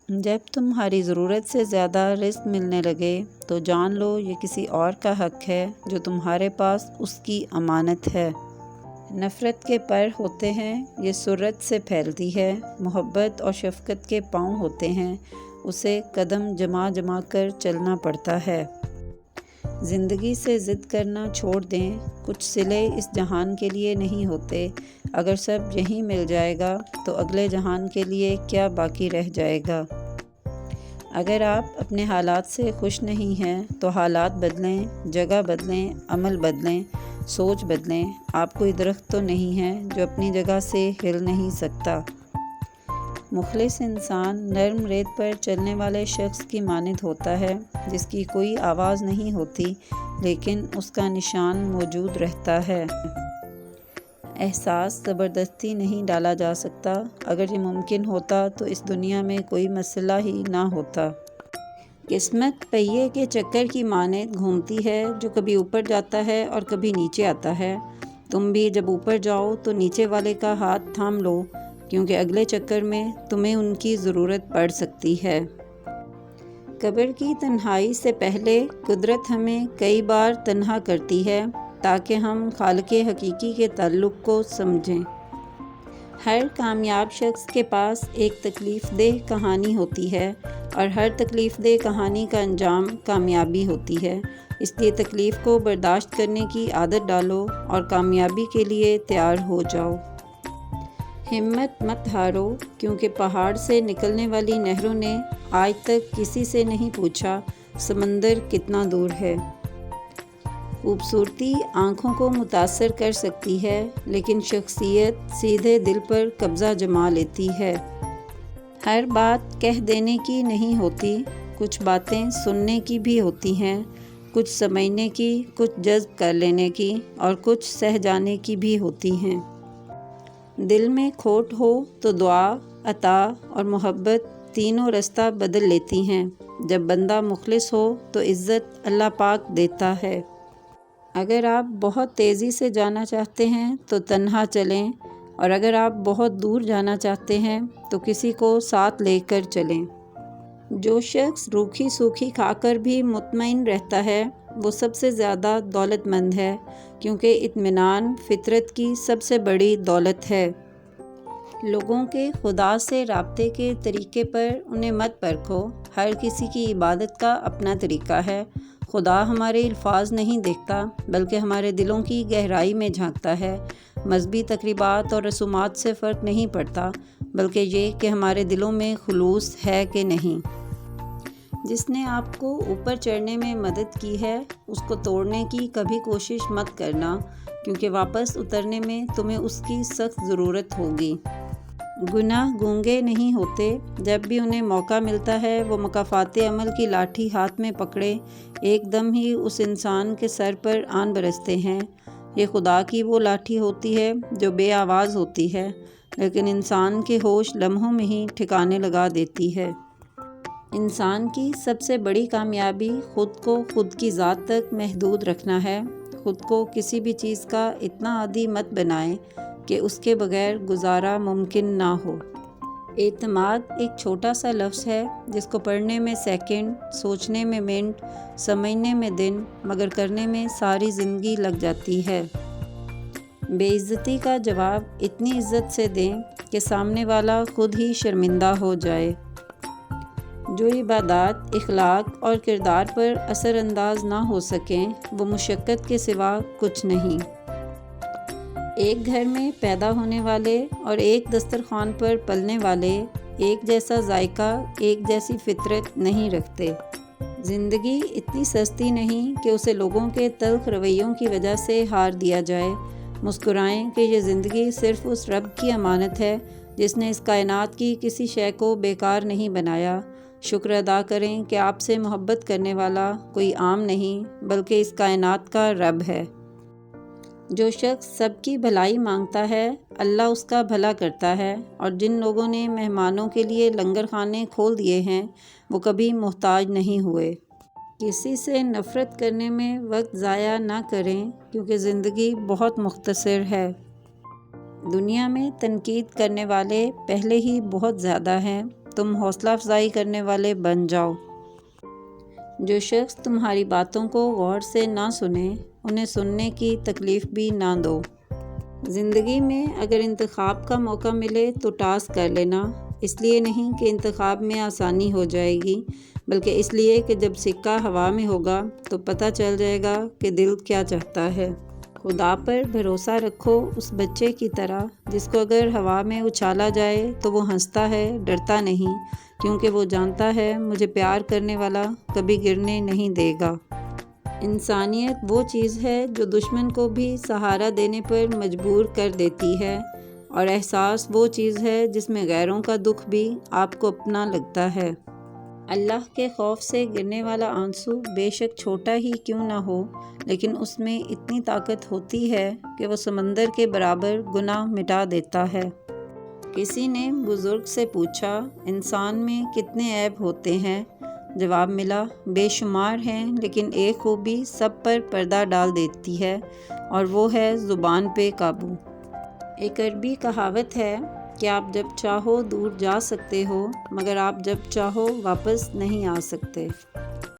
جب تمہاری ضرورت سے زیادہ رزق ملنے لگے تو جان لو یہ کسی اور کا حق ہے جو تمہارے پاس اس کی امانت ہے۔ نفرت کے پر ہوتے ہیں، یہ سرت سے پھیلتی ہے، محبت اور شفقت کے پاؤں ہوتے ہیں، اسے قدم جما جما کر چلنا پڑتا ہے۔ زندگی سے ضد کرنا چھوڑ دیں، کچھ صلے اس جہان کے لیے نہیں ہوتے، اگر سب یہیں مل جائے گا تو اگلے جہان کے لیے کیا باقی رہ جائے گا؟ اگر آپ اپنے حالات سے خوش نہیں ہیں تو حالات بدلیں، جگہ بدلیں، عمل بدلیں، سوچ بدلیں۔ آپ کوئی درخت تو نہیں ہیں جو اپنی جگہ سے ہل نہیں سکتا۔ مخلص انسان نرم ریت پر چلنے والے شخص کی مانند ہوتا ہے جس کی کوئی آواز نہیں ہوتی لیکن اس کا نشان موجود رہتا ہے۔ احساس زبردستی نہیں ڈالا جا سکتا، اگر یہ ممکن ہوتا تو اس دنیا میں کوئی مسئلہ ہی نہ ہوتا۔ قسمت پہیے کے چکر کی مانند گھومتی ہے جو کبھی اوپر جاتا ہے اور کبھی نیچے آتا ہے۔ تم بھی جب اوپر جاؤ تو نیچے والے کا ہاتھ تھام لو، کیونکہ اگلے چکر میں تمہیں ان کی ضرورت پڑ سکتی ہے۔ قبر کی تنہائی سے پہلے قدرت ہمیں کئی بار تنہا کرتی ہے تاکہ ہم خالق حقیقی کے تعلق کو سمجھیں۔ ہر کامیاب شخص کے پاس ایک تکلیف دہ کہانی ہوتی ہے اور ہر تکلیف دہ کہانی کا انجام کامیابی ہوتی ہے، اس لیے تکلیف کو برداشت کرنے کی عادت ڈالو اور کامیابی کے لیے تیار ہو جاؤ۔ ہمت مت ہارو، کیونکہ پہاڑ سے نکلنے والی نہروں نے آج تک کسی سے نہیں پوچھا سمندر کتنا دور ہے۔ خوبصورتی آنکھوں کو متاثر کر سکتی ہے لیکن شخصیت سیدھے دل پر قبضہ جما لیتی ہے۔ ہر بات کہہ دینے کی نہیں ہوتی، کچھ باتیں سننے کی بھی ہوتی ہیں، کچھ سمجھنے کی، کچھ جذب کر لینے کی اور کچھ سہ جانے کی بھی ہوتی ہیں۔ دل میں کھوٹ ہو تو دعا، عطا اور محبت تینوں رستہ بدل لیتی ہیں۔ جب بندہ مخلص ہو تو عزت اللہ پاک دیتا ہے۔ اگر آپ بہت تیزی سے جانا چاہتے ہیں تو تنہا چلیں، اور اگر آپ بہت دور جانا چاہتے ہیں تو کسی کو ساتھ لے کر چلیں۔ جو شخص روکھی سوکھی کھا کر بھی مطمئن رہتا ہے وہ سب سے زیادہ دولت مند ہے، کیونکہ اطمینان فطرت کی سب سے بڑی دولت ہے۔ لوگوں کے خدا سے رابطے کے طریقے پر انہیں مت پرکھو، ہر کسی کی عبادت کا اپنا طریقہ ہے۔ خدا ہمارے الفاظ نہیں دیکھتا بلکہ ہمارے دلوں کی گہرائی میں جھانکتا ہے۔ مذہبی تقریبات اور رسومات سے فرق نہیں پڑتا، بلکہ یہ کہ ہمارے دلوں میں خلوص ہے کہ نہیں۔ جس نے آپ کو اوپر چڑھنے میں مدد کی ہے اس کو توڑنے کی کبھی کوشش مت کرنا، کیونکہ واپس اترنے میں تمہیں اس کی سخت ضرورت ہوگی۔ گناہ گونگے نہیں ہوتے، جب بھی انہیں موقع ملتا ہے وہ مکافات عمل کی لاٹھی ہاتھ میں پکڑے ایک دم ہی اس انسان کے سر پر آن برستے ہیں۔ یہ خدا کی وہ لاٹھی ہوتی ہے جو بے آواز ہوتی ہے لیکن انسان کے ہوش لمحوں میں ہی ٹھکانے لگا دیتی ہے۔ انسان کی سب سے بڑی کامیابی خود کو خود کی ذات تک محدود رکھنا ہے۔ خود کو کسی بھی چیز کا اتنا عادی مت بنائیں کہ اس کے بغیر گزارا ممکن نہ ہو۔ اعتماد ایک چھوٹا سا لفظ ہے جس کو پڑھنے میں سیکنڈ، سوچنے میں منٹ، سمجھنے میں دن، مگر کرنے میں ساری زندگی لگ جاتی ہے۔ بے عزتی کا جواب اتنی عزت سے دیں کہ سامنے والا خود ہی شرمندہ ہو جائے۔ جو عبادات، اخلاق اور کردار پر اثر انداز نہ ہو سکیں وہ مشقت کے سوا کچھ نہیں۔ ایک گھر میں پیدا ہونے والے اور ایک دسترخوان پر پلنے والے ایک جیسا ذائقہ، ایک جیسی فطرت نہیں رکھتے۔ زندگی اتنی سستی نہیں کہ اسے لوگوں کے تلخ رویوں کی وجہ سے ہار دیا جائے۔ مسکرائیں کہ یہ زندگی صرف اس رب کی امانت ہے جس نے اس کائنات کی کسی شے کو بیکار نہیں بنایا۔ شکر ادا کریں کہ آپ سے محبت کرنے والا کوئی عام نہیں بلکہ اس کائنات کا رب ہے۔ جو شخص سب کی بھلائی مانگتا ہے اللہ اس کا بھلا کرتا ہے، اور جن لوگوں نے مہمانوں کے لیے لنگر خانے کھول دیے ہیں وہ کبھی محتاج نہیں ہوئے۔ کسی سے نفرت کرنے میں وقت ضائع نہ کریں کیونکہ زندگی بہت مختصر ہے۔ دنیا میں تنقید کرنے والے پہلے ہی بہت زیادہ ہیں، تم حوصلہ افزائی کرنے والے بن جاؤ۔ جو شخص تمہاری باتوں کو غور سے نہ سنے، انہیں سننے کی تکلیف بھی نہ دو۔ زندگی میں اگر انتخاب کا موقع ملے تو ٹاس کر لینا، اس لیے نہیں کہ انتخاب میں آسانی ہو جائے گی، بلکہ اس لیے کہ جب سکہ ہوا میں ہوگا تو پتہ چل جائے گا کہ دل کیا چاہتا ہے۔ خدا پر بھروسہ رکھو اس بچے کی طرح جس کو اگر ہوا میں اچھالا جائے تو وہ ہنستا ہے، ڈرتا نہیں، کیونکہ وہ جانتا ہے مجھے پیار کرنے والا کبھی گرنے نہیں دے گا۔ انسانیت وہ چیز ہے جو دشمن کو بھی سہارا دینے پر مجبور کر دیتی ہے، اور احساس وہ چیز ہے جس میں غیروں کا دکھ بھی آپ کو اپنا لگتا ہے۔ اللہ کے خوف سے گرنے والا آنسو بے شک چھوٹا ہی کیوں نہ ہو، لیکن اس میں اتنی طاقت ہوتی ہے کہ وہ سمندر کے برابر گناہ مٹا دیتا ہے۔ کسی نے بزرگ سے پوچھا، انسان میں کتنے عیب ہوتے ہیں؟ جواب ملا، بے شمار ہیں، لیکن ایک خوبی سب پر پردہ ڈال دیتی ہے، اور وہ ہے زبان پہ قابو۔ ایک عربی کہاوت ہے کہ آپ جب چاہو دور جا سکتے ہو، مگر آپ جب چاہو واپس نہیں آ سکتے۔